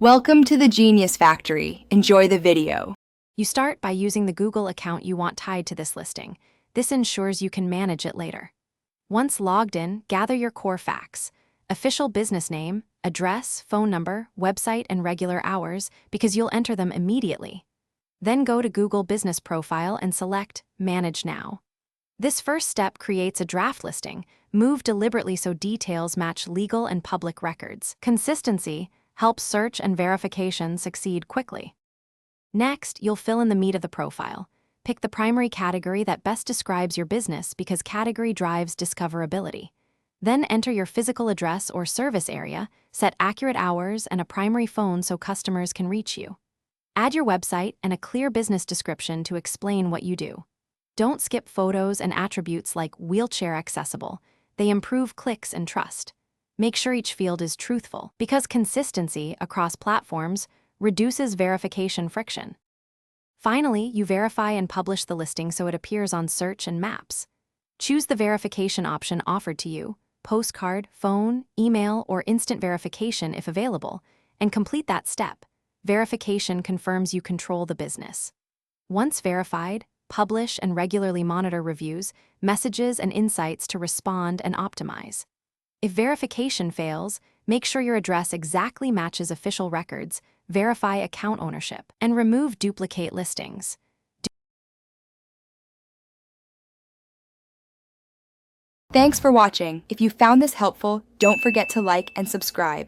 Welcome to the Genius Factory. Enjoy the video. You start by using the Google account you want tied to this listing. This ensures you can manage it later. Once logged in, gather your core facts: official business name, address, phone number, website, and regular hours, because you'll enter them immediately. Then go to Google Business Profile and select Manage Now. This first step creates a draft listing. Move deliberately so details match legal and public records. Consistency helps search and verification succeed quickly. Next, you'll fill in the meat of the profile. Pick the primary category that best describes your business because category drives discoverability. Then enter your physical address or service area, set accurate hours and a primary phone so customers can reach you. Add your website and a clear business description to explain what you do. Don't skip photos and attributes like wheelchair accessible. They improve clicks and trust. Make sure each field is truthful, because consistency across platforms reduces verification friction. Finally, you verify and publish the listing so it appears on search and maps. Choose the verification option offered to you: postcard, phone, email, or instant verification if available, and complete that step. Verification confirms you control the business. Once verified, publish and regularly monitor reviews, messages, and insights to respond and optimize. If verification fails, make sure your address exactly matches official records, verify account ownership, and remove duplicate listings. Thanks for watching. If you found this helpful, don't forget to like and subscribe.